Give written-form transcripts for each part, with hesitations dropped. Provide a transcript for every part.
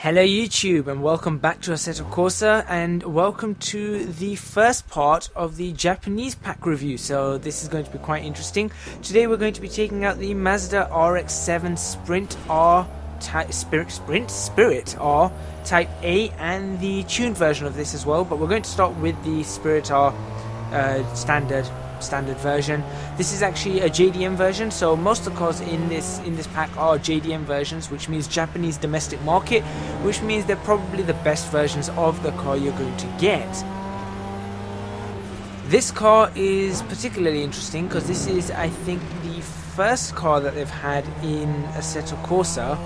Hello YouTube and welcome back to Assetto Corsa, and welcome to the first part of the Japanese pack review. So this is going to be quite interesting. Today we're going to be taking out the Mazda RX-7 Sprint R Spirit R Type A and the tuned version of this as well, but we're going to start with the Spirit R standard version. This is actually a JDM version, so most of the cars in this pack are JDM versions, which means Japanese domestic market, which means they're probably the best versions of the car you're going to get. This car is particularly interesting because this is, I think, the first car that they've had in Assetto Corsa,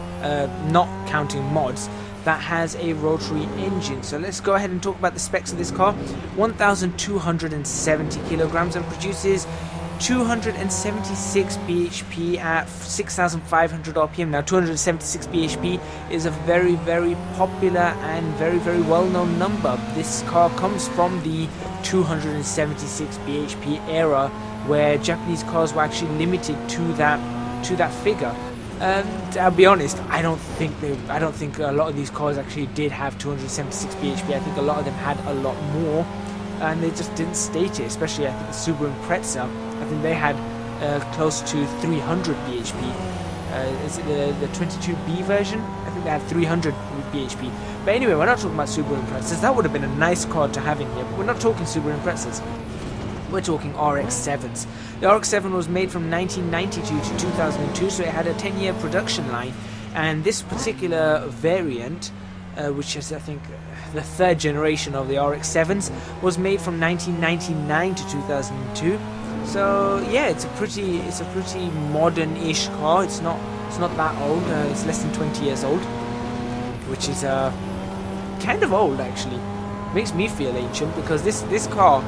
not counting mods, that has a rotary engine. So let's go ahead and talk about the specs of this car. 1,270 kilograms and produces 276 bhp at 6,500 rpm. Now 276 bhp is a very, very popular and very, very well-known number. This car comes from the 276 bhp era, where Japanese cars were actually limited to that figure. And I'll be honest, I don't think a lot of these cars actually did have 276 bhp. I think a lot of them had a lot more, and they just didn't state it. Especially, I think the Subaru Impreza, I think they had close to 300 bhp. Is it the 22B version? I think they had 300 bhp. But anyway, we're not talking about Subaru Imprezas. That would have been a nice car to have in here, but we're not talking Subaru Imprezas. We're talking RX-7s. The RX-7 was made from 1992 to 2002, so it had a 10-year production line. And this particular variant, which is, I think, the third generation of the RX-7s, was made from 1999 to 2002. So yeah, it's a pretty modern-ish car. It's not that old. It's less than 20 years old, which is kind of old actually. Makes me feel ancient because this car.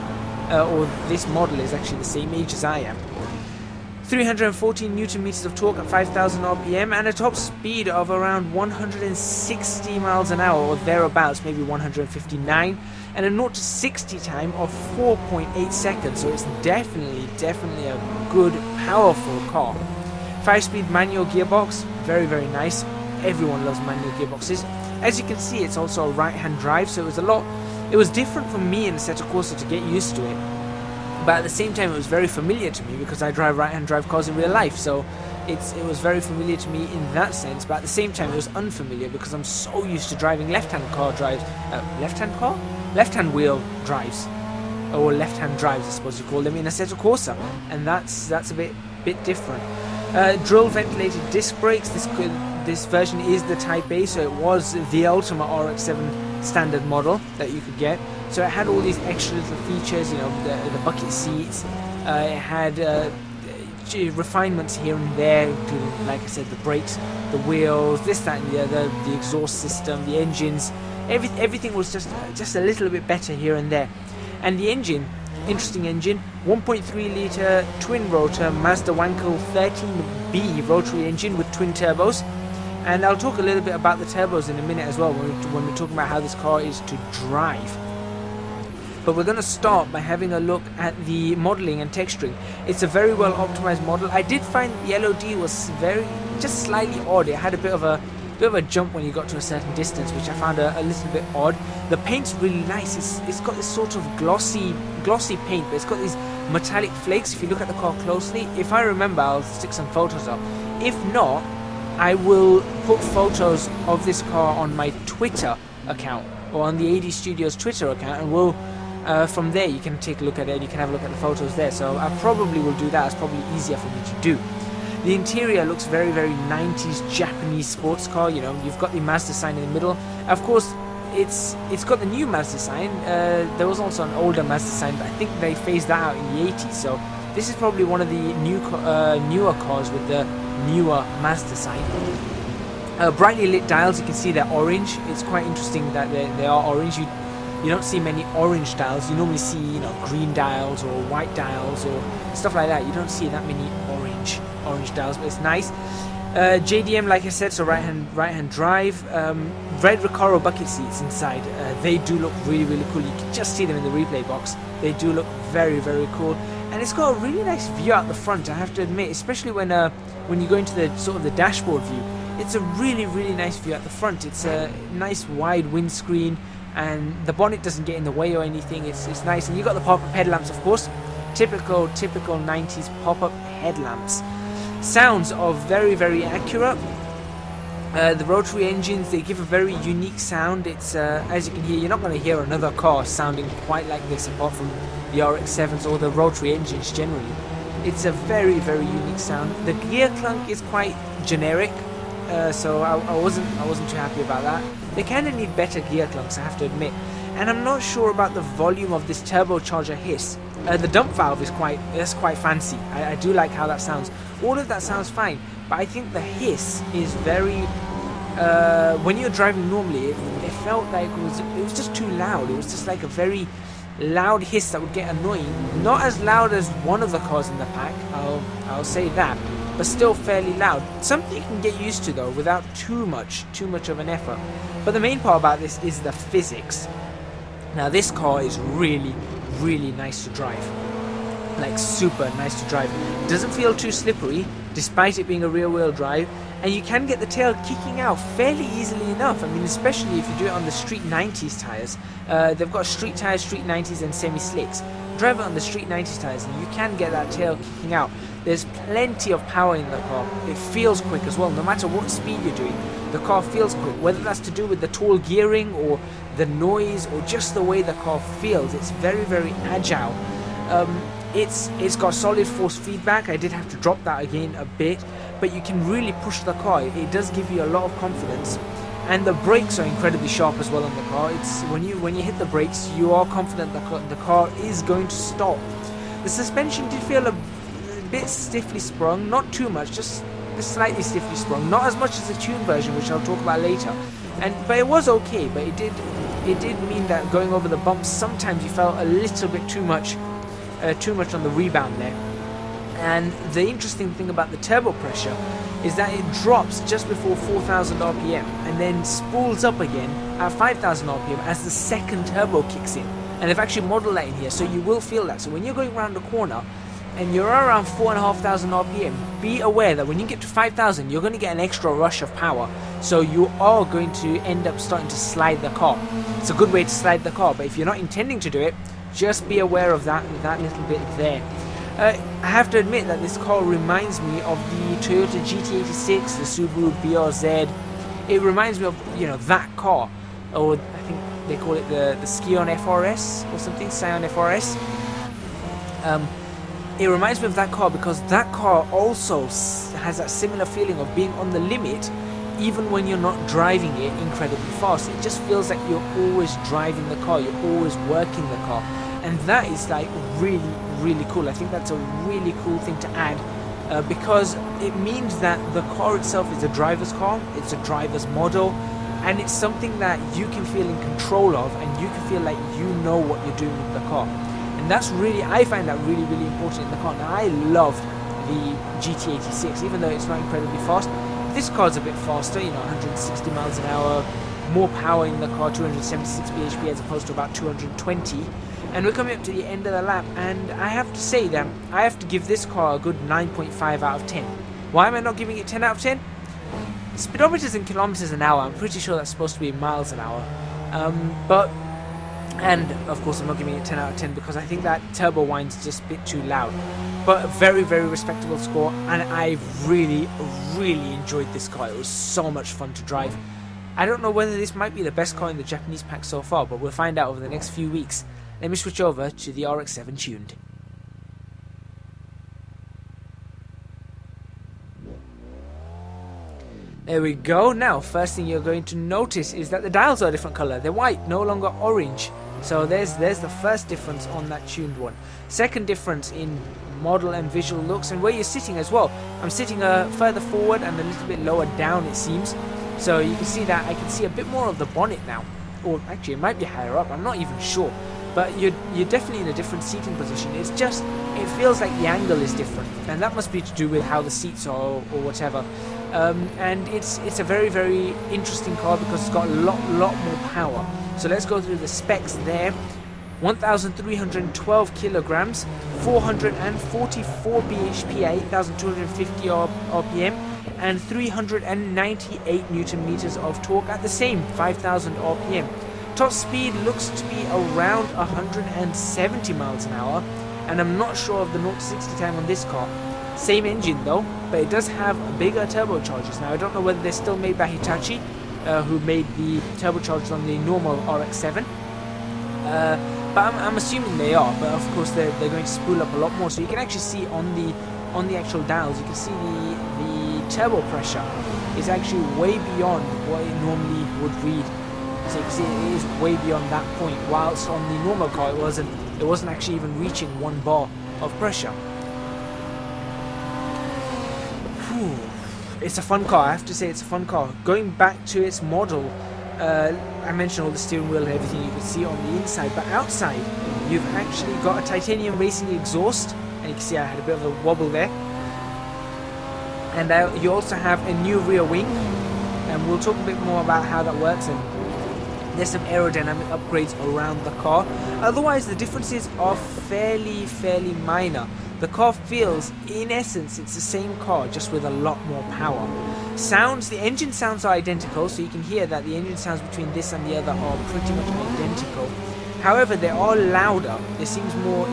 Or this model is actually the same age as I am. 314 Newton meters of torque at 5,000 RPM and a top speed of around 160 miles an hour or thereabouts, maybe 159, and a 0 to 60 time of 4.8 seconds. So it's definitely a good, powerful car. 5-speed manual gearbox, very, very nice. Everyone loves manual gearboxes. As you can see, it's also a right-hand drive, so it was different for me in Assetto Corsa to get used to it, but at the same time it was very familiar to me because I drive right-hand drive cars in real life, so it was very familiar to me in that sense. But at the same time it was unfamiliar because I'm so used to driving left-hand wheel drives, or left-hand drives I suppose you call them, in Assetto Corsa, and that's a bit different. Drill ventilated disc brakes. This version is the Type A, so it was the ultimate RX-7 standard model that you could get. So it had all these extra little features, you know, the bucket seats. It had refinements here and there, including, like I said, the brakes, the wheels, this, that, and the other, the exhaust system, the engines. Everything was just a little bit better here and there. And the engine, interesting engine, 1.3 litre twin rotor Mazda Wankel 13B rotary engine with twin turbos. And I'll talk a little bit about the turbos in a minute as well when we're talking about how this car is to drive. But we're going to start by having a look at the modelling and texturing. It's a very well optimized model. I did find the LOD was just slightly odd. It had a bit of a jump when you got to a certain distance, which I found a little bit odd. The paint's really nice. It's got this sort of glossy paint, but it's got these metallic flakes if you look at the car closely. If I remember, I'll stick some photos up. If not, I will put photos of this car on my Twitter account, or on the AD Studios Twitter account, and we'll from there you can take a look at it and you can have a look at the photos there. So I probably will do that. It's probably easier for me to do. The interior looks very, very 90s Japanese sports car. You know, you've got the Mazda sign in the middle. Of course, it's got the new Mazda sign. There was also an older Mazda sign, but I think they phased that out in the 80s. So this is probably one of the newer cars with the newer Mazda sign. Brightly lit dials, you can see they're orange. It's quite interesting that they are orange. You don't see many orange dials. You normally see, you know, green dials or white dials or stuff like that. You don't see that many orange dials, but it's nice. JDM, like I said, so right-hand drive. Red Recaro bucket seats inside. They do look really, really cool. You can just see them in the replay box. They do look very, very cool. And it's got a really nice view out the front, I have to admit, especially when you go into the sort of the dashboard view. it's a really, really nice view at the front. It's a nice wide windscreen, and the bonnet doesn't get in the way or anything. It's nice, and you got the pop-up headlamps, of course. Typical 90s pop-up headlamps. Sounds are very, very accurate. The rotary engines, they give a very unique sound. It's as you can hear, you're not going to hear another car sounding quite like this apart from the RX-7s or the rotary engines generally. It's a very, very unique sound. The gear clunk is quite generic, so I wasn't too happy about that. They kind of need better gear clunks, I have to admit. And I'm not sure about the volume of this turbocharger hiss. The dump valve is quite fancy. I do like how that sounds. All of that sounds fine, but I think the hiss is very. When you're driving normally, it felt like it was just too loud. It was just like a very loud hiss that would get annoying. Not as loud as one of the cars in the pack, I'll say that, but still fairly loud. Something you can get used to though, without too much of an effort. But the main part about this is the physics. Now this car is really, really nice to drive. Like super nice to drive. It doesn't feel too slippery, despite it being a rear-wheel drive, and you can get the tail kicking out fairly easily enough. I mean, especially if you do it on the street 90s tires. They've got street tires, street 90s, and semi-slicks. Drive it on the street 90s tires, and you can get that tail kicking out. There's plenty of power in the car. It feels quick as well. No matter what speed you're doing, the car feels quick. Whether that's to do with the tall gearing or the noise or just the way the car feels, it's very, very agile. It's got solid force feedback. I did have to drop that again a bit, but you can really push the car. It does give you a lot of confidence, and the brakes are incredibly sharp as well on the car. It's when you hit the brakes, you are confident the car is going to stop. The suspension did feel a bit stiffly sprung, not too much, just slightly stiffly sprung, not as much as the tuned version, which I'll talk about later. But it was okay. But it did mean that going over the bumps, sometimes you felt a little bit too much on the rebound there. And the interesting thing about the turbo pressure is that it drops just before 4,000 RPM and then spools up again at 5,000 RPM as the second turbo kicks in. And they've actually modeled that in here, so you will feel that. So when you're going around the corner and you're around 4,500 RPM, be aware that when you get to 5,000, you're going to get an extra rush of power. So you are going to end up starting to slide the car. It's a good way to slide the car, but if you're not intending to do it, just be aware of that little bit there. I have to admit that this car reminds me of the Toyota GT86, the Subaru BRZ. It reminds me of, that car, or I think they call it the Scion FRS or something, Scion FRS. It reminds me of that car because that car also has that similar feeling of being on the limit, even when you're not driving it incredibly fast. It just feels like you're always driving the car, you're always working the car. And that is like really, really cool. I think that's a really cool thing to add because it means that the car itself is a driver's car, it's a driver's model, and it's something that you can feel in control of, and you can feel like you know what you're doing with the car. And that's really, I find that really, really important in the car. Now, I love the GT86, even though it's not incredibly fast. This car's a bit faster, 160 miles an hour, more power in the car, 276 bhp as opposed to about 220. And we're coming up to the end of the lap, and I have to say that I have to give this car a good 9.5 out of 10. Why am I not giving it 10 out of 10? Speedometer's in kilometers an hour. I'm pretty sure that's supposed to be miles an hour. And of course I'm not giving it 10 out of 10 because I think that turbo whine's just a bit too loud. But a very, very respectable score, and I really, really enjoyed this car. It was so much fun to drive. I don't know whether this might be the best car in the Japanese pack so far, but we'll find out over the next few weeks. Let me switch over to the RX-7 tuned. There we go. Now, first thing you're going to notice is that the dials are a different color. They're white, no longer orange. So there's the first difference on that tuned one. Second difference in model and visual looks, and where you're sitting as well. I'm sitting further forward and a little bit lower down, it seems. So you can see that I can see a bit more of the bonnet now. Or actually, it might be higher up. I'm not even sure. But you're definitely in a different seating position. It's just, it feels like the angle is different, and that must be to do with how the seats are or whatever. And it's a very, very interesting car because it's got a lot more power. So let's go through the specs there. 1,312 kilograms, 444 bhp, 8,250 RPM, and 398 Newton meters of torque at the same 5,000 RPM. Top speed looks to be around 170 miles an hour, and I'm not sure of the 0 to 60 time on this car. Same engine though, but it does have bigger turbochargers. Now I don't know whether they're still made by Hitachi, who made the turbochargers on the normal RX-7. But I'm assuming they are. But of course they're going to spool up a lot more. So you can actually see on the actual dials, you can see the turbo pressure is actually way beyond what it normally would read. So you can see it is way beyond that point. Whilst on the normal car it wasn't actually even reaching 1 bar of pressure. It's a fun car, I have to say it's a fun car. Going back to its model, I mentioned all the steering wheel and everything you can see on the inside, but outside you've actually got a titanium racing exhaust, and you can see I had a bit of a wobble there. And you also have a new rear wing, and we'll talk a bit more about how that works, and there's some aerodynamic upgrades around the car. Otherwise the differences are fairly minor. The car feels, in essence, it's the same car, just with a lot more power. The engine sounds are identical, so you can hear that the engine sounds between this and the other are pretty much identical. However, they are louder. It seems more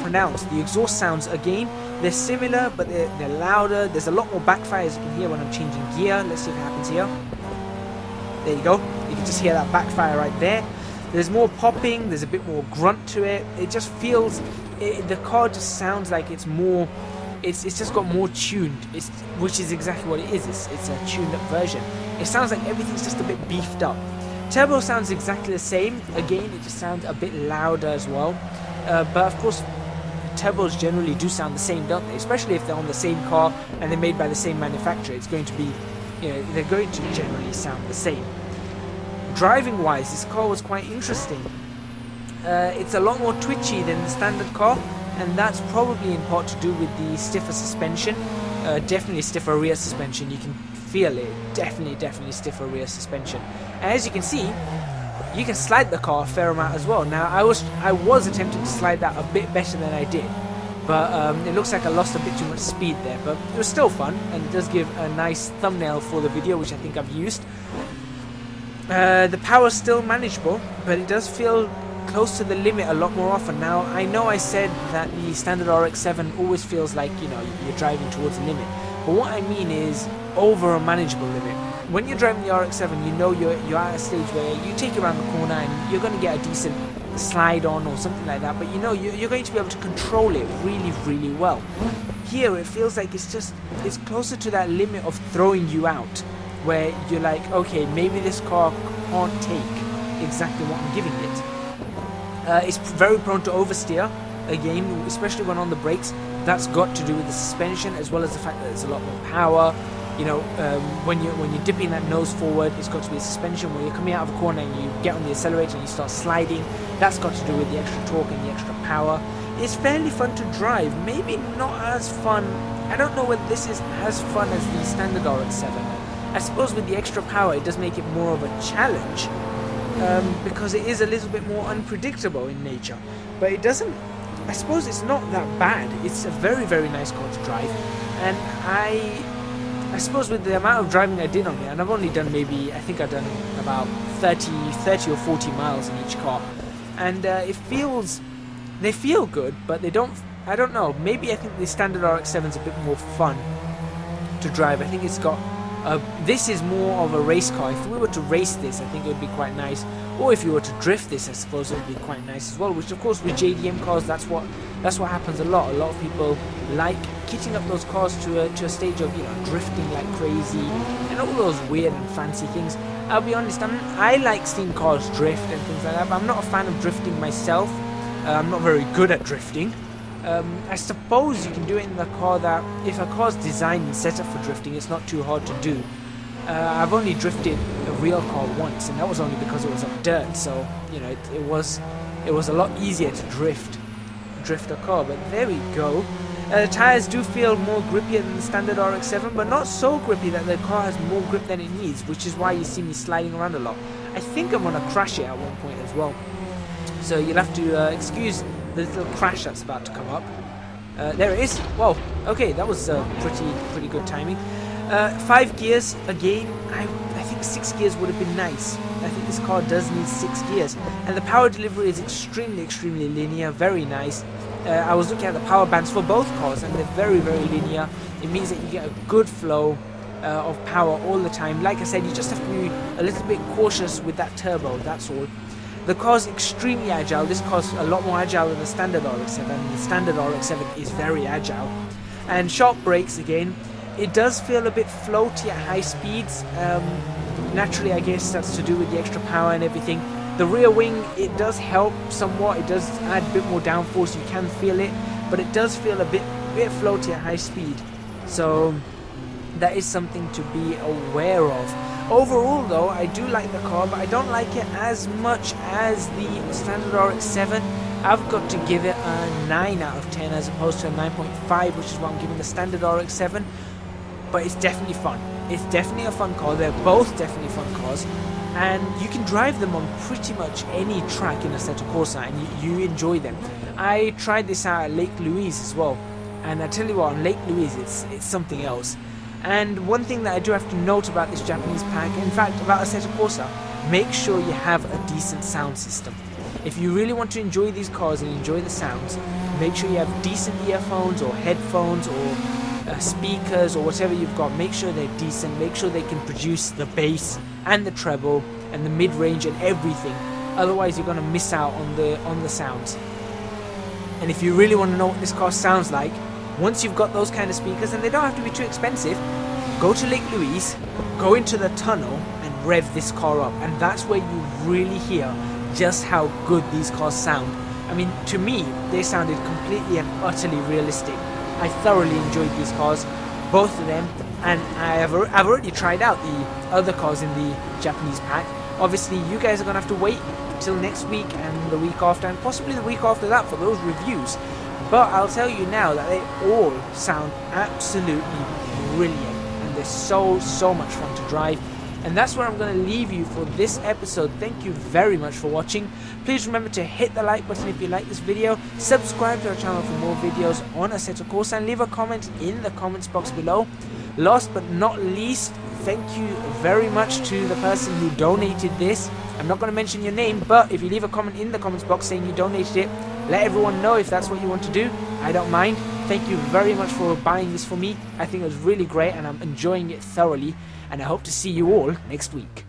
pronounced. The exhaust sounds, again, they're similar, but they're louder. There's a lot more backfire, as you can hear when I'm changing gear. Let's see if it happens here. There you go. You can just hear that backfire right there. There's more popping. There's a bit more grunt to it. It just feels... the car just sounds like it's more, it's just got more tuned, which is exactly what it is. It's a tuned up version. It sounds like everything's just a bit beefed up. Turbo sounds exactly the same. Again, it just sounds a bit louder as well. But of course, turbos generally do sound the same, don't they? Especially if they're on the same car and they're made by the same manufacturer. It's going to be, they're going to generally sound the same. Driving wise, this car was quite interesting. It's a lot more twitchy than the standard car, and that's probably in part to do with the stiffer suspension. Definitely stiffer rear suspension, you can feel it. Definitely stiffer rear suspension. And as you can see, you can slide the car a fair amount as well. Now I was attempting to slide that a bit better than I did, but it looks like I lost a bit too much speed there, but it was still fun, and it does give a nice thumbnail for the video, which I think I've used. The power's still manageable, but it does feel close to the limit a lot more often. Now I know I said that the standard RX-7 always feels like you're driving towards the limit, but what I mean is over a manageable limit. When you're driving the RX-7, you're at a stage where you take it around the corner and you're going to get a decent slide on or something like that, but you're going to be able to control it really well. Here it feels like it's closer to that limit of throwing you out, where you're like, okay, maybe this car can't take exactly what I'm giving it. It's very prone to oversteer, again, especially when on the brakes. That's got to do with the suspension, as well as the fact that there's a lot more power. When you're dipping that nose forward, it's got to be the suspension. When you're coming out of a corner and you get on the accelerator and you start sliding, that's got to do with the extra torque and the extra power. It's fairly fun to drive, maybe not as fun. I don't know whether this is as fun as the standard RX-7. I suppose with the extra power, it does make it more of a challenge. Because it is a little bit more unpredictable in nature, but it doesn't, I suppose it's not that bad. It's a very nice car to drive, and I suppose with the amount of driving I did on it, and I've only done maybe, I think I've done about 30 or 40 miles in each car, and they feel good, but they don't, I don't know, maybe I think the standard RX-7 is a bit more fun to drive. I think it's got this is more of a race car. If we were to race this, I think it would be quite nice. Or if you were to drift this, I suppose it would be quite nice as well. Which, of course, with JDM cars, that's what happens a lot. A lot of people like kitting up those cars to a stage of drifting like crazy and all those weird and fancy things. I'll be honest, I like seeing cars drift and things like that, but I'm not a fan of drifting myself. I'm not very good at drifting. I suppose you can do it in the car that, if a car's designed and set up for drifting, it's not too hard to do. I've only drifted a real car once, and that was only because it was on dirt, so it was a lot easier to drift a car. But there we go. The tyres do feel more grippier than the standard RX-7, but not so grippy that the car has more grip than it needs, which is why you see me sliding around a lot. I think I'm going to crash it at one point as well, so you'll have to excuse the little crash that's about to come up. There it is. Whoa, okay, that was pretty good timing. 5 gears, again, I think 6 gears would have been nice. I think this car does need 6 gears. And the power delivery is extremely linear, very nice. I was looking at the power bands for both cars and they're very linear. It means that you get a good flow of power all the time. Like I said, you just have to be a little bit cautious with that turbo, that's all. The car's extremely agile. This car's a lot more agile than the standard RX-7. The standard RX-7 is very agile. And sharp brakes again. It does feel a bit floaty at high speeds. Naturally, I guess that's to do with the extra power and everything. The rear wing, it does help somewhat. It does add a bit more downforce. You can feel it, but it does feel a bit floaty at high speed. So that is something to be aware of. Overall though, I do like the car, but I don't like it as much as the standard RX-7. I've got to give it a 9 out of 10 as opposed to a 9.5, which is what I'm giving the standard RX-7. But it's definitely fun. It's definitely a fun car. They're both definitely fun cars. And you can drive them on pretty much any track in Assetto Corsa and you enjoy them. I tried this out at Lake Louise as well. And I tell you what, on Lake Louise, it's something else. And one thing that I do have to note about this Japanese pack, in fact about Assetto Corsa, make sure you have a decent sound system. If you really want to enjoy these cars and enjoy the sounds, make sure you have decent earphones or headphones or speakers or whatever you've got. Make sure they're decent, make sure they can produce the bass and the treble and the mid-range and everything. Otherwise you're going to miss out on the sounds. And if you really want to know what this car sounds like, once you've got those kind of speakers, and they don't have to be too expensive, go to Lake Louise, go into the tunnel and rev this car up, and that's where you really hear just how good these cars sound. I mean, to me, they sounded completely and utterly realistic. I thoroughly enjoyed these cars, both of them, and I've already tried out the other cars in the Japanese pack. Obviously, you guys are going to have to wait till next week and the week after, and possibly the week after that for those reviews. But I'll tell you now that they all sound absolutely brilliant, and they're so much fun to drive. And that's where I'm going to leave you for this episode. Thank you very much for watching. Please remember to hit the like button if you like this video, subscribe to our channel for more videos on Assetto Corsa, and leave a comment in the comments box below. Last but not least, thank you very much to the person who donated this. I'm not going to mention your name, but if you leave a comment in the comments box saying you donated it, let everyone know if that's what you want to do. I don't mind. Thank you very much for buying this for me. I think it was really great and I'm enjoying it thoroughly, and I hope to see you all next week.